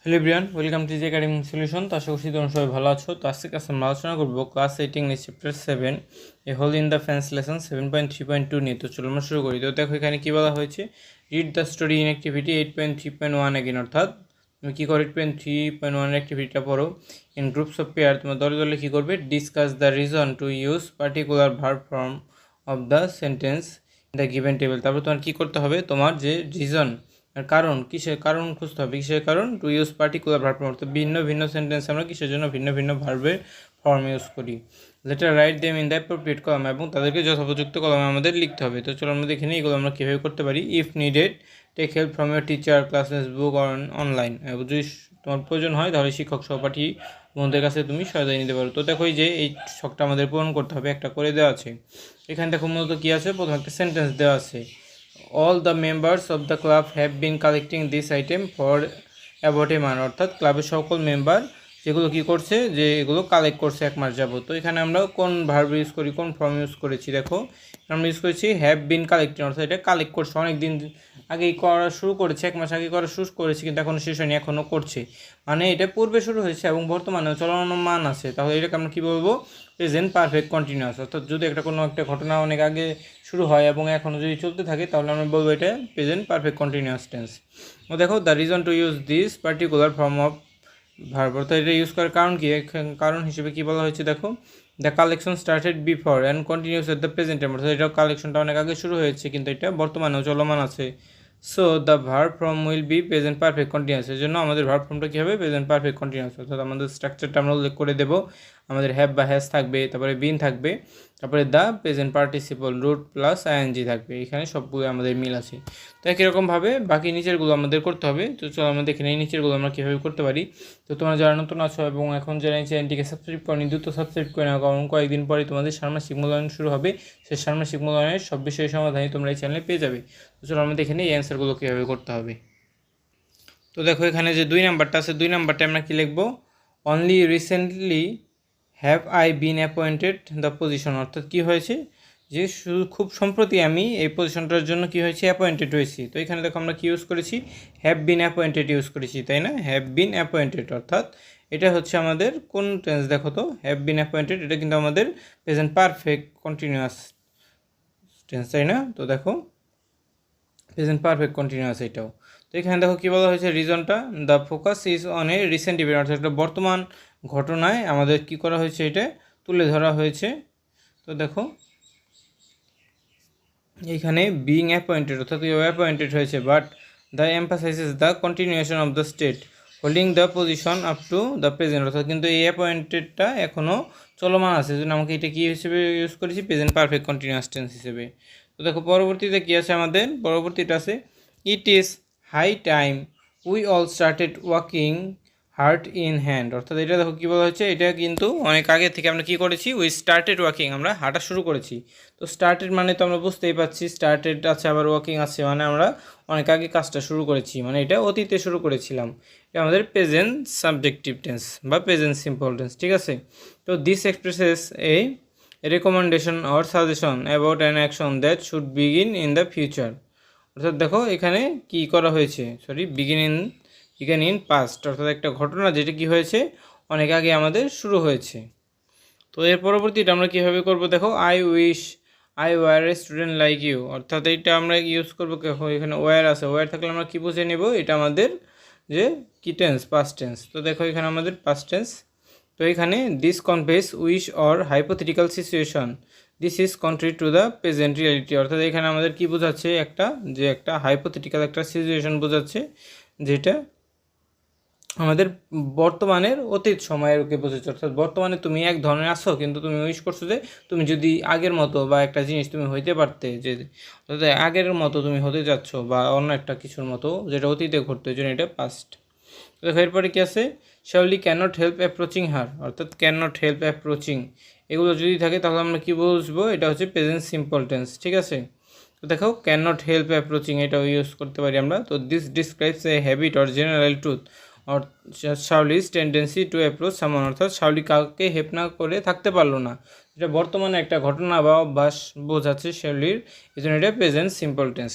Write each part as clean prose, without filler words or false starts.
Hello everyone, welcome to G academic solution. তো আশা করছি তোমরা সবাই ভালো আছো। তো আজকে ক্লাসে আমরা আলোচনা করবো class 8 English chapter 7 a hole in the fence lesson 7.3.2 নিয়ে। তো চলো আমরা শুরু করি। তো দেখো এখানে কী বলা হয়েছে, read the story in activity 8.3.1 again, অর্থাৎ তুমি কী করো 8.3.1 অ্যাক্টিভিটিটা পড়ো। ইন গ্রুপস অফ পেয়ার তোমার দলে দলে কী করবে, discuss the reason to use particular verb form of the sentence in the given table. তারপর তোমার কী করতে হবে, তোমার যে রিজন আর কারণ, কিসের কারণ খুঁজতে হবে, কিসের কারণ, to use particular verb form, অর্থাৎ ভিন্ন ভিন্ন সেন্টেন্স আমরা কিসের জন্য ভিন্ন ভিন্ন ভার্বের ফর্ম ইউজ করি। Letter write them in the appropriate column, এবং তাদেরকে যথোপযুক্ত কলমে আমাদের লিখতে হবে। তো চলো আমরা দেখে নিই এগুলো আমরা কীভাবে করতে পারি। If needed take help from your teacher, classes, book on online. যদি তোমার প্রয়োজন হয় তাহলে শিক্ষক সহপাঠী বন্ধুদের কাছে তুমি সহায়তা নিতে পারো। তো দেখো এই ছকটা আমাদের পূরণ করতে হবে, একটা করে দেওয়া আছে। এখানে দেখো মূলত কী আছে, প্রথমে একটা সেন্টেন্স দেওয়া আছে। All the members of the club have been collecting this item for about a month, অর্থাৎ ক্লাবের সকল মেম্বার যেগুলো কী করছে, যে এগুলো কালেক্ট করছে এক মাস যাবত। তো এখানে আমরা কোন ভার্ব ইউজ করি, কোন ফর্ম ইউজ করেছি, দেখো আমরা ইউজ করেছি হ্যাভ বিন কালেক্টিং, অর্থাৎ এটা কালেক্ট করছে, অনেক দিন আগেই করা শুরু করেছে, এক মাস আগে করা শুরু করেছে, কিন্তু এখনও শেষ হয়নি, এখনও করছে, মানে এটা পূর্বে শুরু হয়েছে এবং বর্তমানেও চলমান আছে। তাহলে এটাকে আমরা কী বলবো, প্রেজেন্ট পারফেক্ট কন্টিনিউয়াস। অর্থাৎ যদি কোনো একটা ঘটনা অনেক আগে শুরু হয় এবং এখনও যদি চলতে থাকে তাহলে আমরা বলবো এটা প্রেজেন্ট পারফেক্ট কন্টিনিউয়াস টেন্স। ও দেখো the reason to use this particular form of verb, অর্থাৎ এটা ইউজ করার কারণ কি, কারণ হিসেবে কী বলা হয়েছে, দেখো the collection started before and continuous at the present time, অর্থাৎ এটা কালেকশনটা অনেক আগে শুরু হয়েছে কিন্তু এটা বর্তমানেও চলমান আছে। So the verb form will be present perfect continuous, এর জন্য আমাদের ভার্ব ফর্মটা কী হবে, প্রেজেন্ট পারফেক্ট কন্টিনিউয়াস। অর্থাৎ আমাদের স্ট্রাকচারটা আমরা উল্লেখ করে দেবো, আমাদের হ্যাভ বা হ্যাজ থাকবে, তারপরে বিন থাকবে, তারপরে the present participle root plus ING থাকবে। এখানে সবগুলো আমাদের মিল আছে। তো একই রকমভাবে বাকি নিচেরগুলো আমাদের করতে হবে। তো চলো আমরা দেখে নিই নিচেরগুলো আমরা কীভাবে করতে পারি। তো তোমরা যারা নতুন আছো এবং এখন যারা এই চ্যানেলটিকে সাবস্ক্রাইব করনি, দ্রুত সাবস্ক্রাইব করে নাও, কারণ কয়েকদিন পরে তোমাদের ষান্মাসিক মূল্যায়ন শুরু হবে। সেই ষান্মাসিক মূল্যায়নের সব বিষয়ের সমাধানই তোমরা এই চ্যানেলে পেয়ে যাবে। তো চলো আমরা দেখে নিই এই অ্যান্সারগুলো কীভাবে করতে হবে। তো দেখো এখানে যে 2 নাম্বারটা আছে, 2 নাম্বারটা আমরা কী লিখবো, only recently have I been appointed the position, অর্থাৎ কী হয়েছে, যে শুধু খুব সম্প্রতি আমি এই পজিশনটার জন্য কী হয়েছে, অ্যাপয়েন্টেড হয়েছি। তো এখানে দেখো আমরা কী ইউজ করেছি, হ্যাভ বিন অ্যাপয়েন্টেড ইউজ করেছি, তাই না, হ্যাভ বিন অ্যাপয়েন্টেড, অর্থাৎ এটা হচ্ছে আমাদের কোন টেন্স, দেখো তো হ্যাভ বিন অ্যাপয়েন্টেড, এটা কিন্তু আমাদের প্রেজেন্ট পারফেক্ট কন্টিনিউয়াস টেন্স, তাই না। তো দেখো প্রেজেন্ট পারফেক্ট কন্টিনিউয়াস এটাও। তো এখানে দেখো কী বলা হয়েছে, রিজনটা the focus is on a recent event, অর্থাৎ একটা বর্তমান ঘটনায় আমাদের কী করা হয়েছে, এটা তুলে ধরা হয়েছে। তো দেখো এখানে বিং অ্যাপয়েন্টেড, অর্থাৎ অ্যাপয়েন্টেড হয়েছে, but the emphasises the continuation of the state holding the position up to the present, অর্থাৎ কিন্তু এই অ্যাপয়েন্টেডটা এখনও চলমান আছে, জন্য আমাকে এটা কী হিসেবে ইউজ করেছি, প্রেজেন্ট পারফেক্ট কন্টিনিউয়াস টেন্স হিসেবে। তো দেখো পরবর্তীতে কী আছে আমাদের, পরবর্তীটা আছে it is high time we all started walking heart in hand, অর্থাৎ এটা দেখো কী বলা হচ্ছে, এটা কিন্তু অনেক আগে থেকে আমরা কী করেছি, উই স্টার্টেড ওয়াকিং, আমরা হাঁটা শুরু করেছি। তো স্টার্টেড মানে তো আমরা বুঝতেই পারছি, স্টার্টেড আছে আবার ওয়াকিং আছে, মানে আমরা অনেক আগে কাজটা শুরু করেছি, মানে এটা অতীতে শুরু করেছিলাম। এটা আমাদের প্রেজেন্ট সাবজেক্টিভ টেন্স বা প্রেজেন্ট সিম্পল টেন্স, ঠিক আছে। তো this expresses A recommendation or suggestion about an action that should begin in the future, অর্থাৎ দেখো এখানে কি করা হয়েছে, বিগিন ইন পাস্ট, অর্থাৎ একটা ঘটনা যেটা কি হয়েছে অনেক আগে আমাদের শুরু হয়েছে। তো এর পরবর্তীটা আমরা কীভাবে করব, দেখো I wish I were a student like you, অর্থাৎ এইটা আমরা ইউজ করবো, এখানে ওয়ার আছে, ওয়ার থাকলে আমরা কী বুঝে নেব, এটা আমাদের যে কি টেন্স, পাস্ট টেন্স। তো দেখো এখানে আমাদের পাস্ট টেন্স। তো এখানে this canvas wish or hypothetical situation, this is country to the present reality, অর্থাৎ এখানে আমাদের কি বোঝাচ্ছে, একটা হাইপোথেটিক্যাল একটা সিচুয়েশন বোঝাচ্ছে, যেটা আমাদের বর্তমানের অতীত সময়েরকে বোঝাচ্ছে। অর্থাৎ বর্তমানে তুমি এক ধরনের আছো, কিন্তু তুমি উইশ করছো যে তুমি যদি আগের মতো বা একটা জিনিস তুমি হইতে পারতে, যে অর্থাৎ আগের মতো তুমি হতে যাচ্ছ বা অন্য একটা কিছুর মতো যেটা অতীতে ঘটতে, জন্য এটা পাস্ট। দেখো এরপরে কি আছে, শ্যাওলি ক্যান নট হেল্প অ্যাপ্রোচিং হার, অর্থাৎ ক্যান নট হেল্প অ্যাপ্রোচিং, এগুলো যদি থাকে তাহলে আমরা কি বুঝবো, এটা হচ্ছে প্রেজেন্ট সিম্পল টেন্স, ঠিক আছে। তো দেখো ক্যান নট হেল্প অ্যাপ্রোচিং এটাও ইউজ করতে পারি আমরা। তো this describes a habit or general truth or Shaoli's tendency to approach someone, অর্থাৎ শাওলি কাউকে হেল্প না করে থাকতে পারলো না, এটা বর্তমানে একটা ঘটনা বা অভ্যাস বোঝাচ্ছে শাওলির, এই জন্য এটা প্রেজেন্ট সিম্পল টেন্স।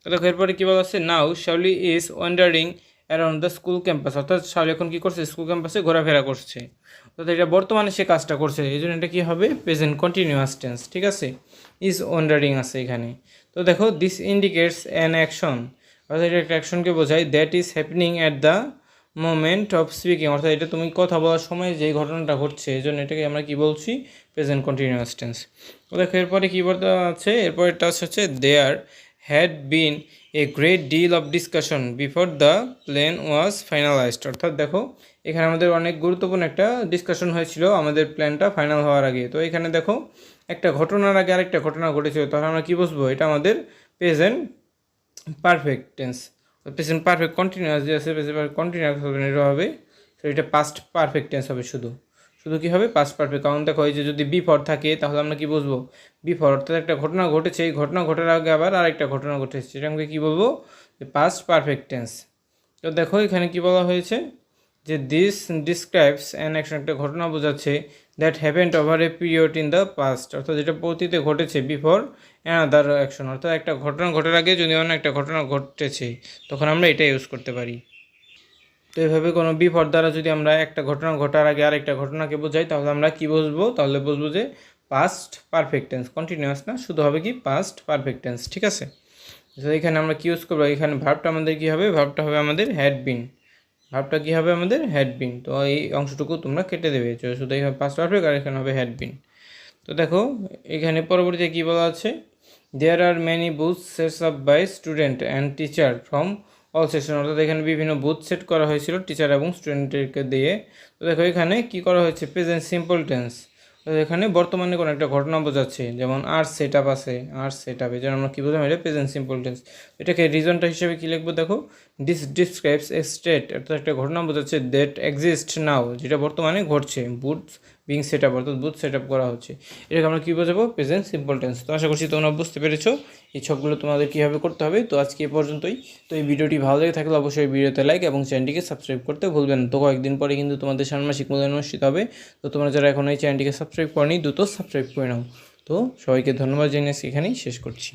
তো দেখো এরপরে কী বলা আছে, now Shaoli is wandering around the school campus, অর্থাৎ শাওলি এখন কী করছে, স্কুল ক্যাম্পাসে ঘোরাফেরা করছে, অর্থাৎ এটা বর্তমানে সে কাজটা করছে, এই জন্য এটা কী হবে, প্রেজেন্ট কন্টিনিউয়াস টেন্স। ঠিক আছে, ইজ ওয়ান্ডারিং আছে এখানে। তো দেখো দিস ইন্ডিকেটস অ্যান অ্যাকশন, অর্থাৎ এটা একটা অ্যাকশনকে বোঝায়, that is happening at the moment of speaking, অর্থাৎ এটা তুমি কথা বলার সময় যে ঘটনাটা ঘটছে, এই জন্য এটাকে আমরা কী বলছি, প্রেজেন্ট কন্টিনিউয়াস টেন্স। তো দেখো এরপরে কী বলতে আছে, এরপরেরটা হচ্ছে there had been a great deal of discussion before the plan was finalised, অর্থাৎ দেখো এখানে আমাদের অনেক গুরুত্বপূর্ণ একটা ডিসকাশন হয়েছিল আমাদের প্ল্যানটা ফাইনাল হওয়ার আগে। তো এখানে দেখো একটা ঘটনার আগে আরেকটা ঘটনা ঘটেছিল, তখন আমরা কী বুঝবো, এটা আমাদের present perfect tense. Present perfect continuous যে আছে, প্রেজেন্ট কন্টিনিউয়াস হবে না, এটা হবে, তো এটা পাস্ট পারফেক্ট টেন্স হবে, শুধু শুধু কী হবে, পাস্ট পারফেক্ট। কারণ দেখো এই যে যদি বিফোর থাকে তাহলে আমরা কী বুঝবো, বিফোর অর্থাৎ একটা ঘটনা ঘটেছে, এই ঘটনা ঘটার আগে আবার আরেকটা ঘটনা ঘটেছে, এটা আমাকে কী বলবো, পাস্ট পারফেক্ট টেন্স। তো দেখো এখানে কী বলা হয়েছে, যে দিস ডিসক্রাইবস অ্যান অ্যাকশন, একটা ঘটনা বোঝাচ্ছে, that happened over a period in the past, অর্থাৎ যেটা অতীতে ঘটেছে, বিফোর অ্যানাদার অ্যাকশন, অর্থাৎ একটা ঘটনা ঘটার আগে যদি অন্য একটা ঘটনা ঘটেছে তখন আমরা এটা ইউজ করতে পারি। তো এইভাবে কোনো বিফোর দ্বারা যদি আমরা একটা ঘটনা ঘটার আগে আরেকটা ঘটনাকে বোঝাই তাহলে আমরা কী বুঝবো, তাহলে বুঝবো যে পাস্ট পারফেক্ট টেন্স, কন্টিনিউয়াস না, শুধু হবে কি পাস্ট পারফেক্ট টেন্স। ঠিক আছে, তো এখানে আমরা কী ইউজ করবো, এখানে ভার্বটা আমাদের কী হবে, ভার্বটা হবে আমাদের হ্যাড বিন, ভার্বটা কী হবে আমাদের হ্যাড বিন। তো এই অংশটুকু তোমরা কেটে দেবে, শুধু এই হবে পাস্ট পারফেক্ট আর এখানে হবে হ্যাড বিন। তো দেখো এখানে পরবর্তীতে কী বলা আছে, there are many booth sets up by student and teacher from all section, অর্থাৎ এখানে বিভিন্ন বুথ সেট করা হয়েছিল টিচার এবং স্টুডেন্টদেরকে দিয়ে। তো দেখো এখানে কী করা হয়েছে, প্রেজেন্ট সিম্পল টেন্স, এখানে বর্তমানে কোনো একটা ঘটনা বোঝাচ্ছে, যেমন আর সেট আপ আছে, আর সেট আপ, এই জন্য আমরা কী বোঝাবো, এটা প্রেজেন্ট সিম্পল টেন্স। এটাকে রিজনটা হিসেবে কী লিখবো, দেখো ডিসক্রাইবস এ স্টেট, অর্থাৎ একটা ঘটনা বোঝাচ্ছে, দ্যাট এক্সিস্ট নাও, যেটা বর্তমানে ঘটছে, বুথ বিং সেট আপ, অর্থাৎ বুথ সেট আপ করা হচ্ছে, এটাকে আমরা কী বোঝাবো, প্রেজেন্ট সিম্পল টেন্স। তো আশা করছি তোমরা বুঝতে পেরেছো এই ছকগুলো তোমাদের কীভাবে করতে হবে। তো আজকে এ পর্যন্তই। তো এই ভিডিওটি ভালো লেগে থাকলে অবশ্যই ভিডিওতে লাইক এবং চ্যানেলটিকে সাবস্ক্রাইব করতে ভুলবেন না। তো কয়েকদিন পরে কিন্তু তোমাদের ষান্মাসিক মূল্যায়ন অনুষ্ঠিত হবে, তো তোমরা যারা এখন এই চ্যানেলটিকে সাবস্ক্রাইব করনি দ্রুত সাবস্ক্রাইব করে নাও। তো সবাইকে ধন্যবাদ জানিয়ে এখানেই শেষ করছি।